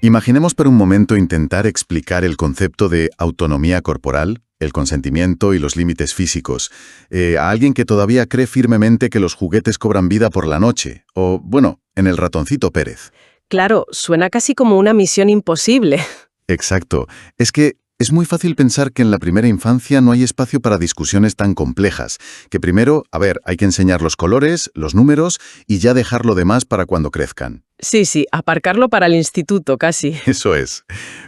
Imaginemos por un momento intentar explicar el concepto de autonomía corporal, el consentimiento y los límites físicos, a alguien que todavía cree firmemente que los juguetes cobran vida por la noche, o, bueno, en el ratoncito Pérez. Claro, suena casi como una misión imposible. Exacto. Es que es muy fácil pensar que en la primera infancia no hay espacio para discusiones tan complejas, que primero, hay que enseñar los colores, los números y ya dejar lo demás para cuando crezcan. Sí, aparcarlo para el instituto, casi. Eso es.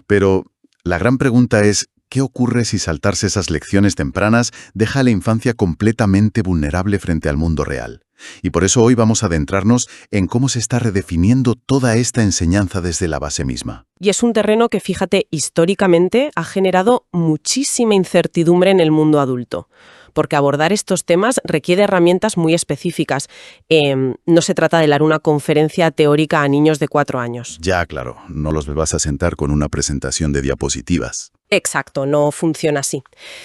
Pero la gran pregunta es, ¿qué ocurre si saltarse esas lecciones tempranas deja a la infancia completamente vulnerable frente al mundo real? Y por eso hoy vamos a adentrarnos en cómo se está redefiniendo toda esta enseñanza desde la base misma. Y es un terreno que, fíjate, históricamente ha generado muchísima incertidumbre en el mundo adulto, porque abordar estos temas requiere herramientas muy específicas. No se trata de dar una conferencia teórica a niños de 4 años. Ya, claro, no los vas a sentar con una presentación de diapositivas. Exacto, no funciona así.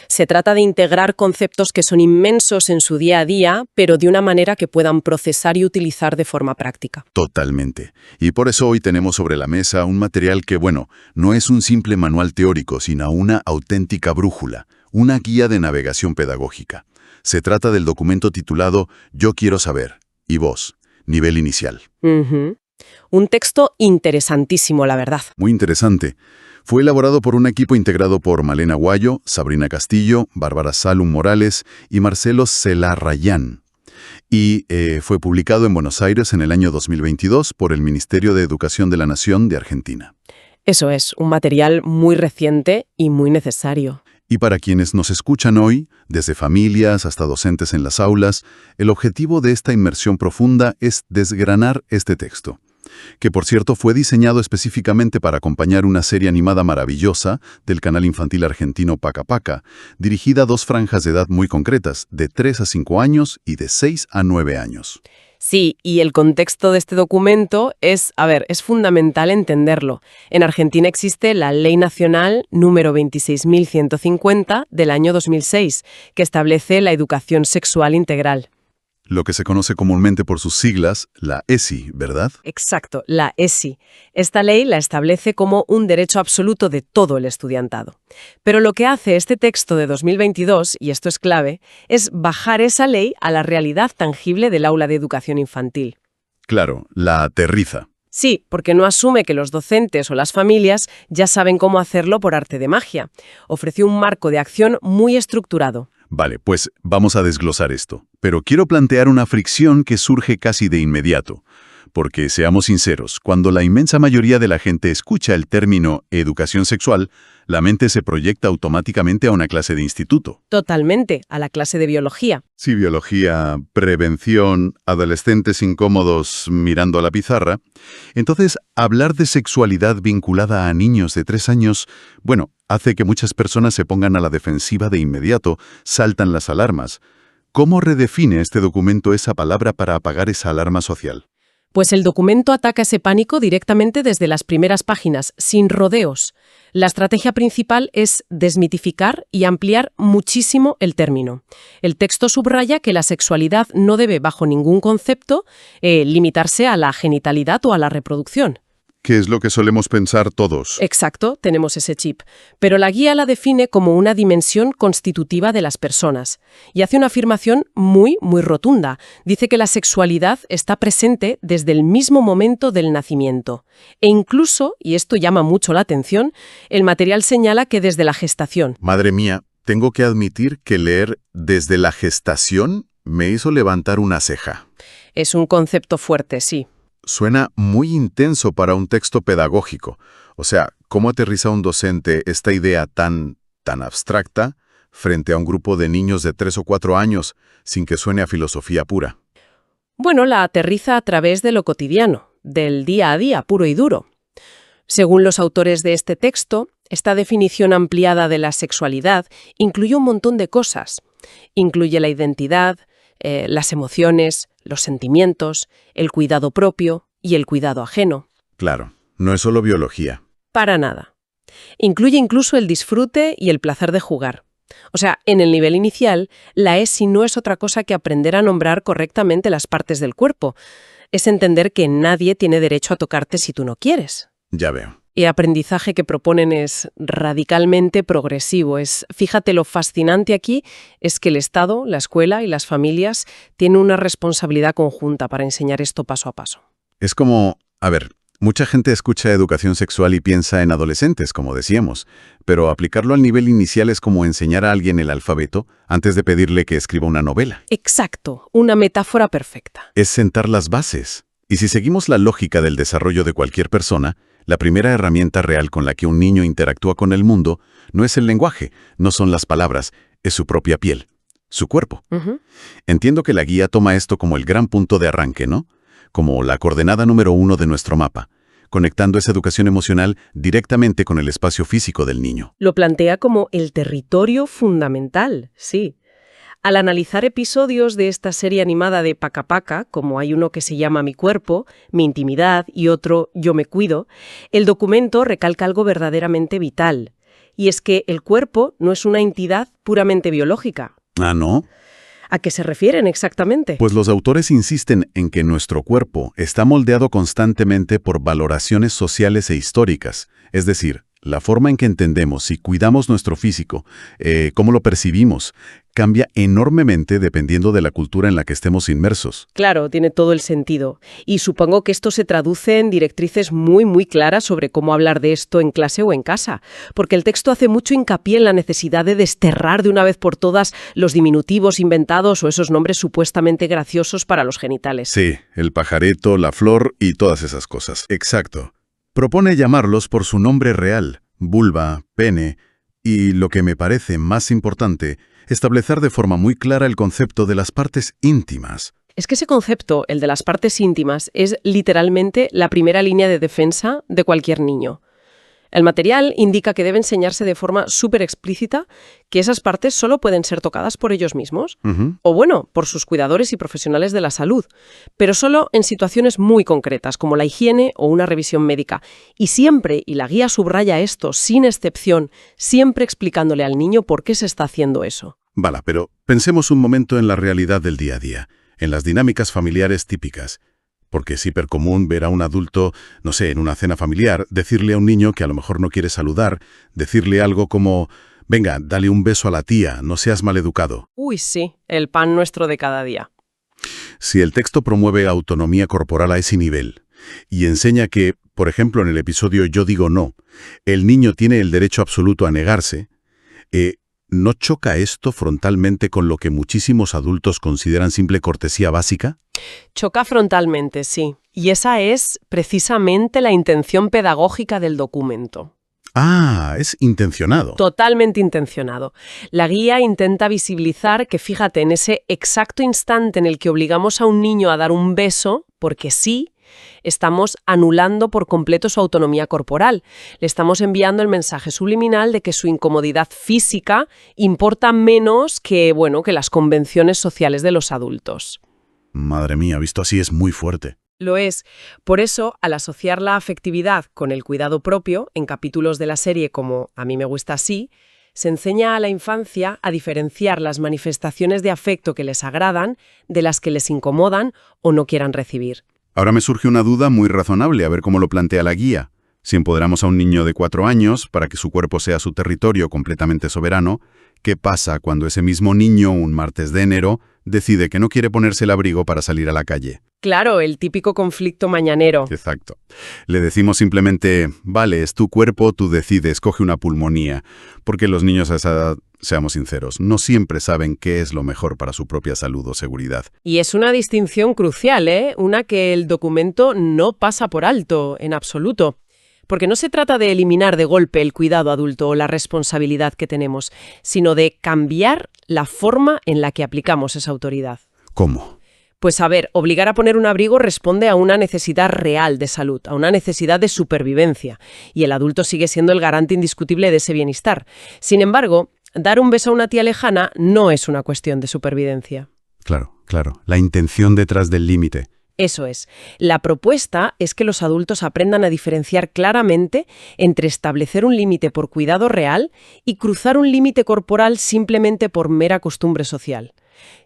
Se trata de integrar conceptos que son inmensos en su día a día, pero de una manera que puedan procesar y utilizar de forma práctica. Totalmente. Y por eso hoy tenemos sobre la mesa un material que, no es un simple manual teórico, sino una auténtica brújula, una guía de navegación pedagógica. Se trata del documento titulado Yo quiero saber, y vos, nivel inicial. Un texto interesantísimo, la verdad. Muy interesante. Fue elaborado por un equipo integrado por Malena Guayo, Sabrina Castillo, Bárbara Salum Morales y Marcelo Celarrayán. Y fue publicado en Buenos Aires en el año 2022 por el Ministerio de Educación de la Nación de Argentina. Eso es, un material muy reciente y muy necesario. Y para quienes nos escuchan hoy, desde familias hasta docentes en las aulas, el objetivo de esta inmersión profunda es desgranar este texto, que por cierto fue diseñado específicamente para acompañar una serie animada maravillosa del canal infantil argentino Paca Paca, dirigida a 2 franjas de edad muy concretas, de 3 a 5 años y de 6 a 9 años. Sí, y el contexto de este documento es fundamental entenderlo. En Argentina existe la Ley Nacional número 26.150 del año 2006, que establece la educación sexual integral. Lo que se conoce comúnmente por sus siglas, la ESI, ¿verdad? Exacto, la ESI. Esta ley la establece como un derecho absoluto de todo el estudiantado. Pero lo que hace este texto de 2022, y esto es clave, es bajar esa ley a la realidad tangible del aula de educación infantil. Claro, la aterriza. Sí, porque no asume que los docentes o las familias ya saben cómo hacerlo por arte de magia. Ofrece un marco de acción muy estructurado. Vale, pues vamos a desglosar esto. Pero quiero plantear una fricción que surge casi de inmediato. Porque, seamos sinceros, cuando la inmensa mayoría de la gente escucha el término educación sexual, la mente se proyecta automáticamente a una clase de instituto. Totalmente, a la clase de biología. Sí, biología, prevención, adolescentes incómodos mirando a la pizarra. Entonces, hablar de sexualidad vinculada a niños de 3 años, hace que muchas personas se pongan a la defensiva de inmediato, saltan las alarmas. ¿Cómo redefine este documento esa palabra para apagar esa alarma social? Pues el documento ataca ese pánico directamente desde las primeras páginas, sin rodeos. La estrategia principal es desmitificar y ampliar muchísimo el término. El texto subraya que la sexualidad no debe, bajo ningún concepto, limitarse a la genitalidad o a la reproducción. ¿Qué es lo que solemos pensar todos? Exacto, tenemos ese chip. Pero la guía la define como una dimensión constitutiva de las personas. Y hace una afirmación muy rotunda. Dice que la sexualidad está presente desde el mismo momento del nacimiento. E incluso, y esto llama mucho la atención, el material señala que desde la gestación. Madre mía, tengo que admitir que leer desde la gestación me hizo levantar una ceja. Es un concepto fuerte, sí. Suena muy intenso para un texto pedagógico. O sea, ¿cómo aterriza un docente esta idea tan abstracta frente a un grupo de niños de 3 o 4 años sin que suene a filosofía pura? Bueno, la aterriza a través de lo cotidiano, del día a día, puro y duro. Según los autores de este texto, esta definición ampliada de la sexualidad incluye un montón de cosas. Incluye la identidad, las emociones, los sentimientos, el cuidado propio y el cuidado ajeno. Claro, no es solo biología. Para nada. Incluye incluso el disfrute y el placer de jugar. O sea, en el nivel inicial, la ESI no es otra cosa que aprender a nombrar correctamente las partes del cuerpo. Es entender que nadie tiene derecho a tocarte si tú no quieres. Ya veo. El aprendizaje que proponen es radicalmente progresivo. Fíjate, lo fascinante aquí es que el Estado, la escuela y las familias tienen una responsabilidad conjunta para enseñar esto paso a paso. Es como, a ver, mucha gente escucha educación sexual y piensa en adolescentes, como decíamos, pero aplicarlo al nivel inicial es como enseñar a alguien el alfabeto antes de pedirle que escriba una novela. Exacto, una metáfora perfecta. Es sentar las bases. Y si seguimos la lógica del desarrollo de cualquier persona, la primera herramienta real con la que un niño interactúa con el mundo no es el lenguaje, no son las palabras, es su propia piel, su cuerpo. Entiendo que la guía toma esto como el gran punto de arranque, ¿no? Como la coordenada número 1 de nuestro mapa, conectando esa educación emocional directamente con el espacio físico del niño. Lo plantea como el territorio fundamental, sí. Al analizar episodios de esta serie animada de Paca Paca, como hay uno que se llama Mi cuerpo, Mi intimidad y otro Yo me cuido, el documento recalca algo verdaderamente vital. Y es que el cuerpo no es una entidad puramente biológica. ¿Ah, no? ¿A qué se refieren exactamente? Pues los autores insisten en que nuestro cuerpo está moldeado constantemente por valoraciones sociales e históricas, es decir, la forma en que entendemos y cuidamos nuestro físico, cómo lo percibimos, cambia enormemente dependiendo de la cultura en la que estemos inmersos. Claro, tiene todo el sentido. Y supongo que esto se traduce en directrices muy claras sobre cómo hablar de esto en clase o en casa, porque el texto hace mucho hincapié en la necesidad de desterrar de una vez por todas los diminutivos inventados o esos nombres supuestamente graciosos para los genitales. Sí, el pajareto, la flor y todas esas cosas. Exacto. Propone llamarlos por su nombre real, vulva, pene, y, lo que me parece más importante, establecer de forma muy clara el concepto de las partes íntimas. Es que ese concepto, el de las partes íntimas, es literalmente la primera línea de defensa de cualquier niño. El material indica que debe enseñarse de forma súper explícita que esas partes solo pueden ser tocadas por ellos mismos, o bueno, por sus cuidadores y profesionales de la salud, pero solo en situaciones muy concretas, como la higiene o una revisión médica. Y siempre, y la guía subraya esto sin excepción, siempre explicándole al niño por qué se está haciendo eso. Vale, pero pensemos un momento en la realidad del día a día, en las dinámicas familiares típicas. Porque es hipercomún ver a un adulto, no sé, en una cena familiar, decirle a un niño que a lo mejor no quiere saludar, decirle algo como, venga, dale un beso a la tía, no seas maleducado. Uy, sí, el pan nuestro de cada día. Si el texto promueve autonomía corporal a ese nivel y enseña que, por ejemplo, en el episodio Yo digo no, el niño tiene el derecho absoluto a negarse, ¿no choca esto frontalmente con lo que muchísimos adultos consideran simple cortesía básica? Choca frontalmente, sí. Y esa es precisamente la intención pedagógica del documento. Ah, es intencionado. Totalmente intencionado. La guía intenta visibilizar que, fíjate, en ese exacto instante en el que obligamos a un niño a dar un beso, porque sí, estamos anulando por completo su autonomía corporal. Le estamos enviando el mensaje subliminal de que su incomodidad física importa menos que, bueno, que las convenciones sociales de los adultos. Madre mía, visto así es muy fuerte. Lo es. Por eso, al asociar la afectividad con el cuidado propio, en capítulos de la serie como A mí me gusta así, se enseña a la infancia a diferenciar las manifestaciones de afecto que les agradan de las que les incomodan o no quieran recibir. Ahora me surge una duda muy razonable, a ver cómo lo plantea la guía. Si empoderamos a un niño de 4 años para que su cuerpo sea su territorio completamente soberano, ¿qué pasa cuando ese mismo niño, un martes de enero, decide que no quiere ponerse el abrigo para salir a la calle? Claro, el típico conflicto mañanero. Exacto. Le decimos simplemente, vale, es tu cuerpo, tú decides, coge una pulmonía. Porque los niños a esa edad, seamos sinceros, no siempre saben qué es lo mejor para su propia salud o seguridad. Y es una distinción crucial, una que el documento no pasa por alto, en absoluto. Porque no se trata de eliminar de golpe el cuidado adulto o la responsabilidad que tenemos, sino de cambiar la forma en la que aplicamos esa autoridad. ¿Cómo? Pues a ver, obligar a poner un abrigo responde a una necesidad real de salud, a una necesidad de supervivencia, y el adulto sigue siendo el garante indiscutible de ese bienestar. Sin embargo, dar un beso a una tía lejana no es una cuestión de supervivencia. Claro. La intención detrás del límite. Eso es. La propuesta es que los adultos aprendan a diferenciar claramente entre establecer un límite por cuidado real y cruzar un límite corporal simplemente por mera costumbre social.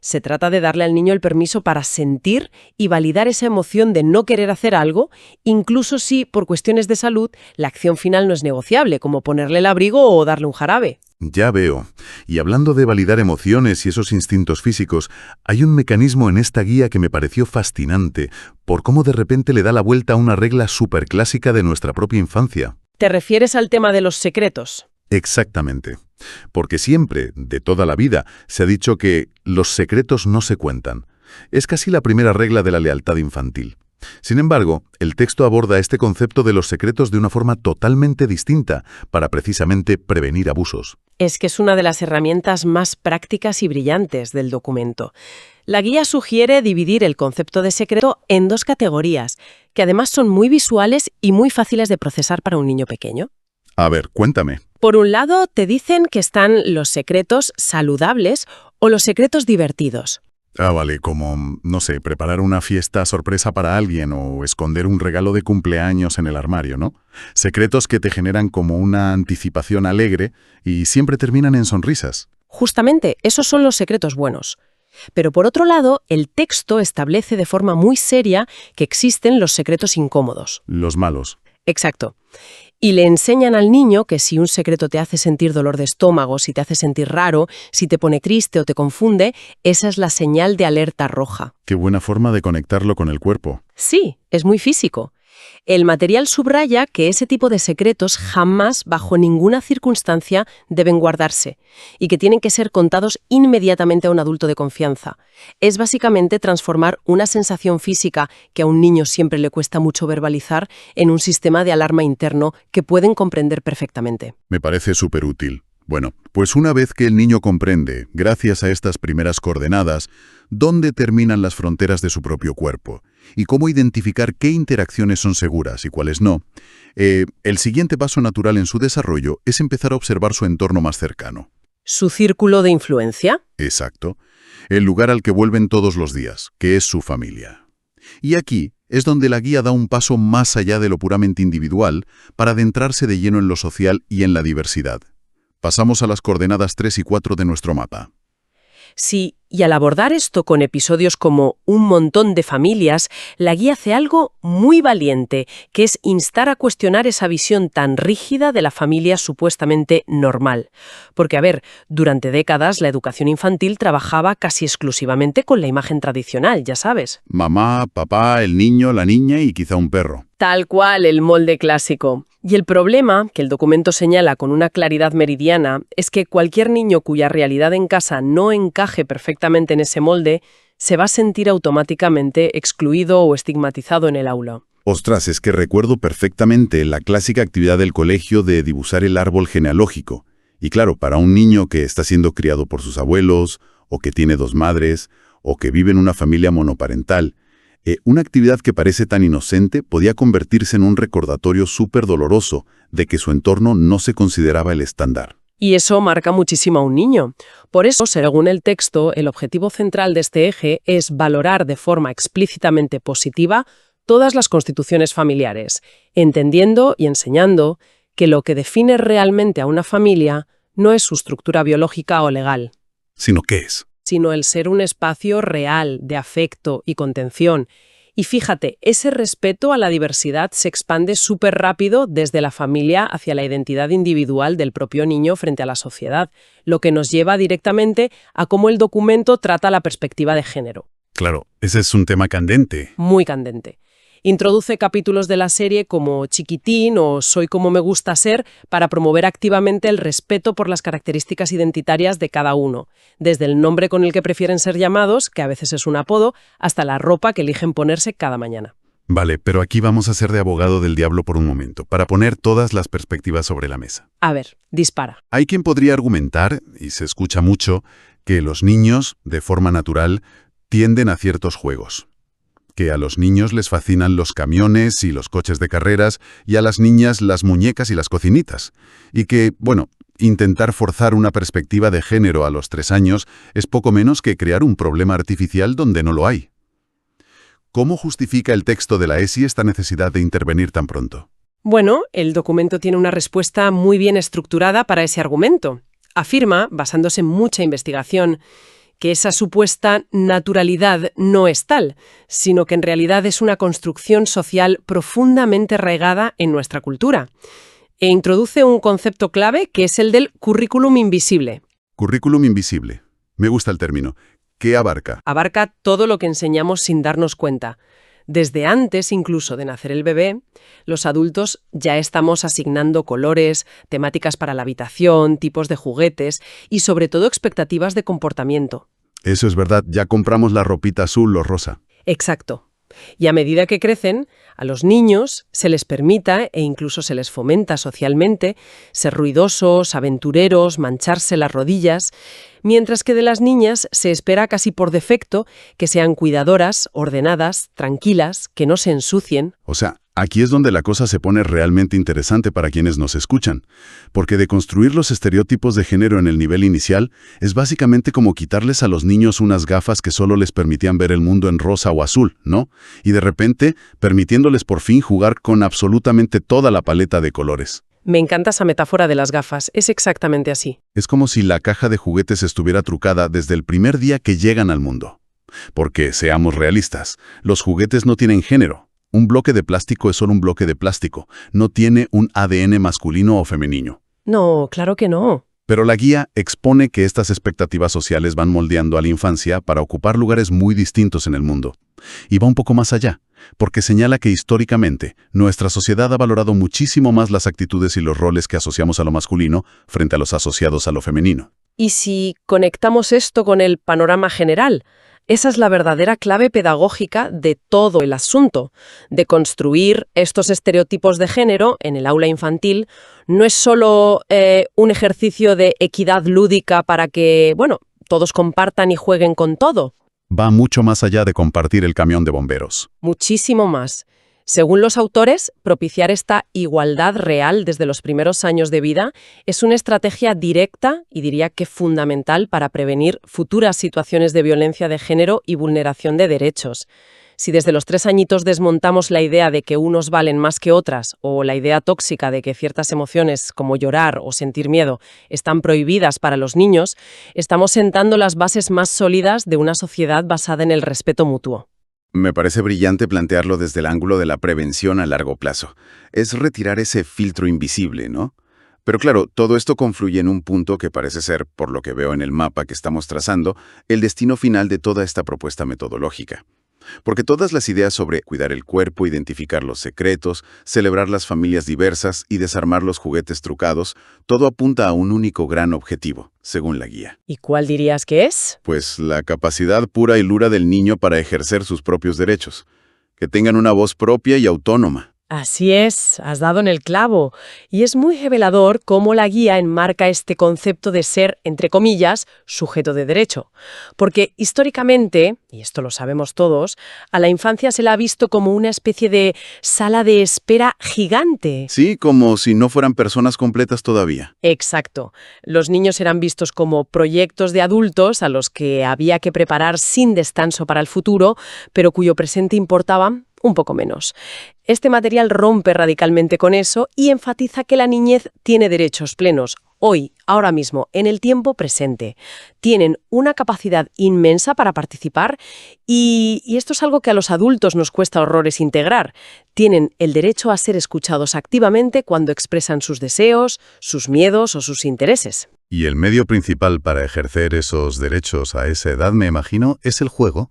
Se trata de darle al niño el permiso para sentir y validar esa emoción de no querer hacer algo, incluso si, por cuestiones de salud, la acción final no es negociable, como ponerle el abrigo o darle un jarabe. Ya veo. Y hablando de validar emociones y esos instintos físicos, hay un mecanismo en esta guía que me pareció fascinante, por cómo de repente le da la vuelta a una regla superclásica de nuestra propia infancia. ¿Te refieres al tema de los secretos? Exactamente. Porque siempre, de toda la vida, se ha dicho que los secretos no se cuentan. Es casi la primera regla de la lealtad infantil. Sin embargo, el texto aborda este concepto de los secretos de una forma totalmente distinta, para precisamente prevenir abusos. Es que es una de las herramientas más prácticas y brillantes del documento. La guía sugiere dividir el concepto de secreto en dos categorías, que además son muy visuales y muy fáciles de procesar para un niño pequeño. A ver, cuéntame. Por un lado, te dicen que están los secretos saludables o los secretos divertidos. Vale, como, no sé, preparar una fiesta sorpresa para alguien o esconder un regalo de cumpleaños en el armario, ¿no? Secretos que te generan como una anticipación alegre y siempre terminan en sonrisas. Justamente, esos son los secretos buenos. Pero por otro lado, el texto establece de forma muy seria que existen los secretos incómodos. Los malos. Exacto. Y le enseñan al niño que si un secreto te hace sentir dolor de estómago, si te hace sentir raro, si te pone triste o te confunde, esa es la señal de alerta roja. Qué buena forma de conectarlo con el cuerpo. Sí, es muy físico. El material subraya que ese tipo de secretos jamás, bajo ninguna circunstancia, deben guardarse y que tienen que ser contados inmediatamente a un adulto de confianza. Es básicamente transformar una sensación física que a un niño siempre le cuesta mucho verbalizar en un sistema de alarma interno que pueden comprender perfectamente. Me parece súper útil. Bueno, pues una vez que el niño comprende, gracias a estas primeras coordenadas, dónde terminan las fronteras de su propio cuerpo y cómo identificar qué interacciones son seguras y cuáles no, el siguiente paso natural en su desarrollo es empezar a observar su entorno más cercano. ¿Su círculo de influencia? Exacto. El lugar al que vuelven todos los días, que es su familia. Y aquí es donde la guía da un paso más allá de lo puramente individual para adentrarse de lleno en lo social y en la diversidad. Pasamos a las coordenadas 3 y 4 de nuestro mapa. Sí, y al abordar esto con episodios como un montón de familias, la guía hace algo muy valiente, que es instar a cuestionar esa visión tan rígida de la familia supuestamente normal. Porque, a ver, durante décadas la educación infantil trabajaba casi exclusivamente con la imagen tradicional, ya sabes. Mamá, papá, el niño, la niña y quizá un perro. Tal cual, el molde clásico. Y el problema, que el documento señala con una claridad meridiana, es que cualquier niño cuya realidad en casa no encaje perfectamente en ese molde, se va a sentir automáticamente excluido o estigmatizado en el aula. Ostras, es que recuerdo perfectamente la clásica actividad del colegio de dibujar el árbol genealógico. Y claro, para un niño que está siendo criado por sus abuelos, o que tiene dos madres, o que vive en una familia monoparental, una actividad que parece tan inocente podía convertirse en un recordatorio súper doloroso de que su entorno no se consideraba el estándar. Y eso marca muchísimo a un niño. Por eso, según el texto, el objetivo central de este eje es valorar de forma explícitamente positiva todas las constituciones familiares, entendiendo y enseñando que lo que define realmente a una familia no es su estructura biológica o legal. ¿Sino qué es? Sino el ser un espacio real de afecto y contención. Y fíjate, ese respeto a la diversidad se expande súper rápido desde la familia hacia la identidad individual del propio niño frente a la sociedad, lo que nos lleva directamente a cómo el documento trata la perspectiva de género. Claro, ese es un tema candente. Muy candente. Introduce capítulos de la serie como Chiquitín o Soy como me gusta ser para promover activamente el respeto por las características identitarias de cada uno, desde el nombre con el que prefieren ser llamados, que a veces es un apodo, hasta la ropa que eligen ponerse cada mañana. Vale, pero aquí vamos a ser de abogado del diablo por un momento, para poner todas las perspectivas sobre la mesa. A ver, dispara. Hay quien podría argumentar, y se escucha mucho, que los niños, de forma natural, tienden a ciertos juegos. Que a los niños les fascinan los camiones y los coches de carreras y a las niñas las muñecas y las cocinitas. Y que, bueno, intentar forzar una perspectiva de género a los 3 años es poco menos que crear un problema artificial donde no lo hay. ¿Cómo justifica el texto de la ESI esta necesidad de intervenir tan pronto? Bueno, el documento tiene una respuesta muy bien estructurada para ese argumento. Afirma, basándose en mucha investigación, que esa supuesta naturalidad no es tal, sino que en realidad es una construcción social profundamente arraigada en nuestra cultura. E introduce un concepto clave que es el del currículum invisible. Currículum invisible. Me gusta el término. ¿Qué abarca? Abarca todo lo que enseñamos sin darnos cuenta. Desde antes incluso de nacer el bebé, los adultos ya estamos asignando colores, temáticas para la habitación, tipos de juguetes y sobre todo expectativas de comportamiento. Eso es verdad, ya compramos la ropita azul o rosa. Exacto. Y a medida que crecen, a los niños se les permita e incluso se les fomenta socialmente ser ruidosos, aventureros, mancharse las rodillas, mientras que de las niñas se espera casi por defecto que sean cuidadoras, ordenadas, tranquilas, que no se ensucien. O sea, aquí es donde la cosa se pone realmente interesante para quienes nos escuchan, porque deconstruir los estereotipos de género en el nivel inicial es básicamente como quitarles a los niños unas gafas que solo les permitían ver el mundo en rosa o azul, ¿no? Y de repente, permitiéndoles por fin jugar con absolutamente toda la paleta de colores. Me encanta esa metáfora de las gafas, es exactamente así. Es como si la caja de juguetes estuviera trucada desde el primer día que llegan al mundo. Porque, seamos realistas, los juguetes no tienen género. Un bloque de plástico es solo un bloque de plástico, no tiene un ADN masculino o femenino. No, claro que no. Pero la guía expone que estas expectativas sociales van moldeando a la infancia para ocupar lugares muy distintos en el mundo. Y va un poco más allá, porque señala que históricamente nuestra sociedad ha valorado muchísimo más las actitudes y los roles que asociamos a lo masculino frente a los asociados a lo femenino. Y si conectamos esto con el panorama general, esa es la verdadera clave pedagógica de todo el asunto. De construir estos estereotipos de género en el aula infantil no es solo un ejercicio de equidad lúdica para que, todos compartan y jueguen con todo. Va mucho más allá de compartir el camión de bomberos. Muchísimo más. Según los autores, propiciar esta igualdad real desde los primeros años de vida es una estrategia directa y diría que fundamental para prevenir futuras situaciones de violencia de género y vulneración de derechos. Si desde los 3 añitos desmontamos la idea de que unos valen más que otras o la idea tóxica de que ciertas emociones como llorar o sentir miedo están prohibidas para los niños, estamos sentando las bases más sólidas de una sociedad basada en el respeto mutuo. Me parece brillante plantearlo desde el ángulo de la prevención a largo plazo. Es retirar ese filtro invisible, ¿no? Pero claro, todo esto confluye en un punto que parece ser, por lo que veo en el mapa que estamos trazando, el destino final de toda esta propuesta metodológica. Porque todas las ideas sobre cuidar el cuerpo, identificar los secretos, celebrar las familias diversas y desarmar los juguetes trucados, todo apunta a un único gran objetivo, según la guía. ¿Y cuál dirías que es? Pues la capacidad pura y dura del niño para ejercer sus propios derechos. Que tengan una voz propia y autónoma. Así es, has dado en el clavo. Y es muy revelador cómo la guía enmarca este concepto de ser, entre comillas, sujeto de derecho. Porque históricamente, y esto lo sabemos todos, a la infancia se la ha visto como una especie de sala de espera gigante. Sí, como si no fueran personas completas todavía. Exacto. Los niños eran vistos como proyectos de adultos a los que había que preparar sin descanso para el futuro, pero cuyo presente importaba un poco menos. Este material rompe radicalmente con eso y enfatiza que la niñez tiene derechos plenos, hoy, ahora mismo, en el tiempo presente. Tienen una capacidad inmensa para participar y esto es algo que a los adultos nos cuesta horrores integrar. Tienen el derecho a ser escuchados activamente cuando expresan sus deseos, sus miedos o sus intereses. Y el medio principal para ejercer esos derechos a esa edad, me imagino, es el juego,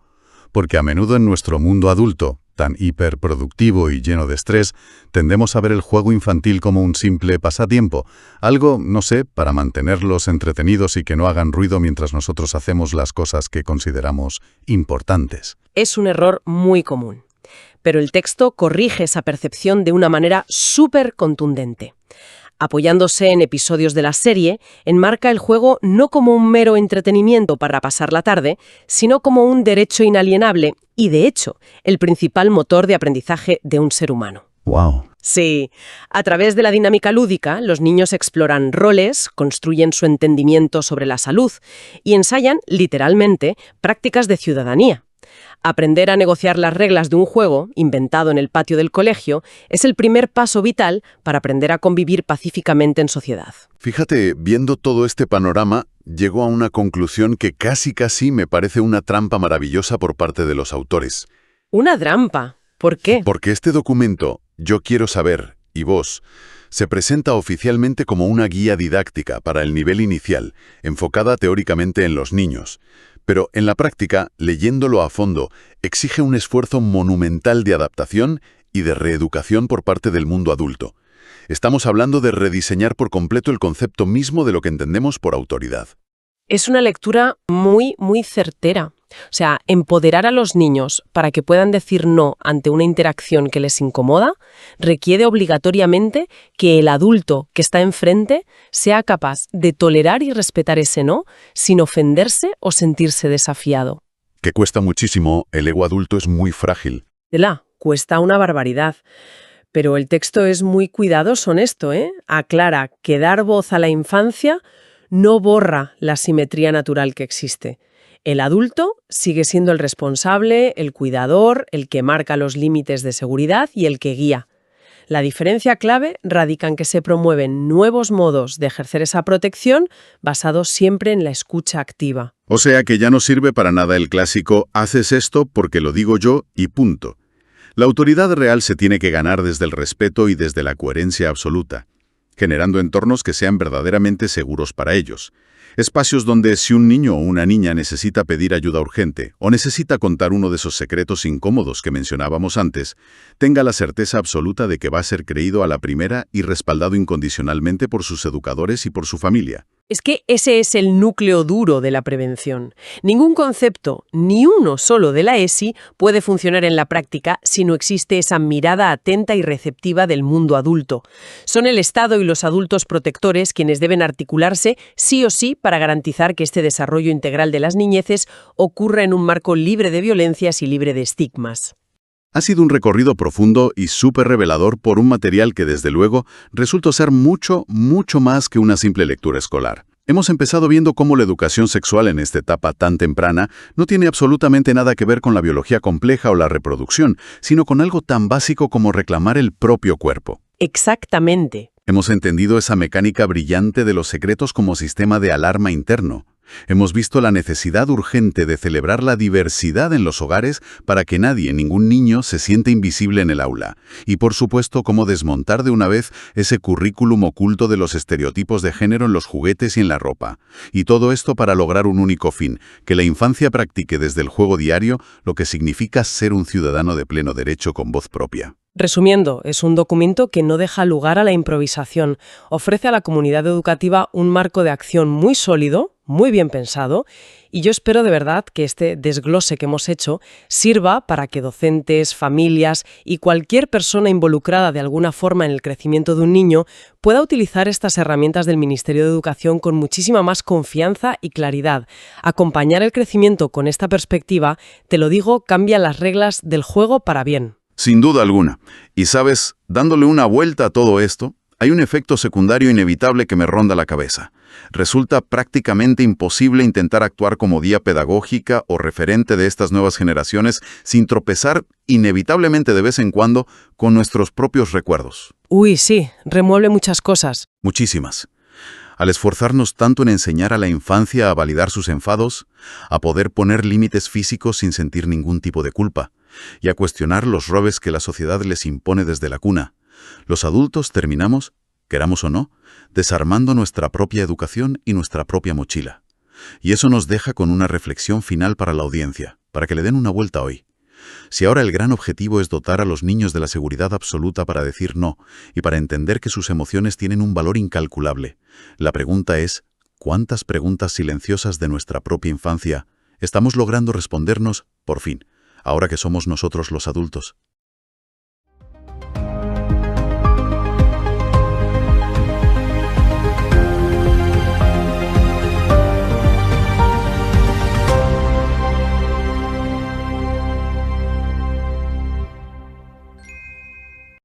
porque a menudo en nuestro mundo adulto, tan hiperproductivo y lleno de estrés, tendemos a ver el juego infantil como un simple pasatiempo, algo, no sé, para mantenerlos entretenidos y que no hagan ruido mientras nosotros hacemos las cosas que consideramos importantes. Es un error muy común, pero el texto corrige esa percepción de una manera súper contundente. Apoyándose en episodios de la serie, enmarca el juego no como un mero entretenimiento para pasar la tarde, sino como un derecho inalienable y, de hecho, el principal motor de aprendizaje de un ser humano. ¡Wow! Sí, a través de la dinámica lúdica, los niños exploran roles, construyen su entendimiento sobre la salud y ensayan, literalmente, prácticas de ciudadanía. Aprender a negociar las reglas de un juego, inventado en el patio del colegio, es el primer paso vital para aprender a convivir pacíficamente en sociedad. Fíjate, viendo todo este panorama, llego a una conclusión que casi me parece una trampa maravillosa por parte de los autores. ¿Una trampa? ¿Por qué? Porque este documento, Yo quiero saber, y vos, se presenta oficialmente como una guía didáctica para el nivel inicial, enfocada teóricamente en los niños. Pero en la práctica, leyéndolo a fondo, exige un esfuerzo monumental de adaptación y de reeducación por parte del mundo adulto. Estamos hablando de rediseñar por completo el concepto mismo de lo que entendemos por autoridad. Es una lectura muy certera. O sea, empoderar a los niños para que puedan decir no ante una interacción que les incomoda requiere obligatoriamente que el adulto que está enfrente sea capaz de tolerar y respetar ese no sin ofenderse o sentirse desafiado. Que cuesta muchísimo, el ego adulto es muy frágil. Cuesta una barbaridad. Pero el texto es muy cuidadoso en esto, ¿eh? Aclara que dar voz a la infancia no borra la simetría natural que existe. El adulto sigue siendo el responsable, el cuidador, el que marca los límites de seguridad y el que guía. La diferencia clave radica en que se promueven nuevos modos de ejercer esa protección basados siempre en la escucha activa. O sea que ya no sirve para nada el clásico «haces esto porque lo digo yo y punto». La autoridad real se tiene que ganar desde el respeto y desde la coherencia absoluta, generando entornos que sean verdaderamente seguros para ellos. Espacios donde si un niño o una niña necesita pedir ayuda urgente o necesita contar uno de esos secretos incómodos que mencionábamos antes, tenga la certeza absoluta de que va a ser creído a la primera y respaldado incondicionalmente por sus educadores y por su familia. Es que ese es el núcleo duro de la prevención. Ningún concepto, ni uno solo de la ESI, puede funcionar en la práctica si no existe esa mirada atenta y receptiva del mundo adulto. Son el Estado y los adultos protectores quienes deben articularse sí o sí para garantizar que este desarrollo integral de las niñeces ocurra en un marco libre de violencias y libre de estigmas. Ha sido un recorrido profundo y súper revelador por un material que, desde luego, resultó ser mucho más que una simple lectura escolar. Hemos empezado viendo cómo la educación sexual en esta etapa tan temprana no tiene absolutamente nada que ver con la biología compleja o la reproducción, sino con algo tan básico como reclamar el propio cuerpo. Exactamente. Hemos entendido esa mecánica brillante de los secretos como sistema de alarma interno. Hemos visto la necesidad urgente de celebrar la diversidad en los hogares para que nadie, ningún niño, se sienta invisible en el aula. Y por supuesto, cómo desmontar de una vez ese currículum oculto de los estereotipos de género en los juguetes y en la ropa. Y todo esto para lograr un único fin, que la infancia practique desde el juego diario lo que significa ser un ciudadano de pleno derecho con voz propia. Resumiendo, es un documento que no deja lugar a la improvisación. Ofrece a la comunidad educativa un marco de acción muy sólido, muy bien pensado, y yo espero de verdad que este desglose que hemos hecho sirva para que docentes, familias y cualquier persona involucrada de alguna forma en el crecimiento de un niño pueda utilizar estas herramientas del Ministerio de Educación con muchísima más confianza y claridad. Acompañar el crecimiento con esta perspectiva, te lo digo, cambia las reglas del juego para bien. Sin duda alguna. Y sabes, dándole una vuelta a todo esto, hay un efecto secundario inevitable que me ronda la cabeza. Resulta prácticamente imposible intentar actuar como guía pedagógica o referente de estas nuevas generaciones sin tropezar inevitablemente de vez en cuando con nuestros propios recuerdos. Uy, sí, remueve muchas cosas. Muchísimas. Al esforzarnos tanto en enseñar a la infancia a validar sus enfados, a poder poner límites físicos sin sentir ningún tipo de culpa, y a cuestionar los roles que la sociedad les impone desde la cuna, los adultos terminamos, queramos o no, desarmando nuestra propia educación y nuestra propia mochila. Y eso nos deja con una reflexión final para la audiencia, para que le den una vuelta hoy. Si ahora el gran objetivo es dotar a los niños de la seguridad absoluta para decir no y para entender que sus emociones tienen un valor incalculable, la pregunta es, ¿cuántas preguntas silenciosas de nuestra propia infancia estamos logrando respondernos, por fin, ahora que somos nosotros los adultos?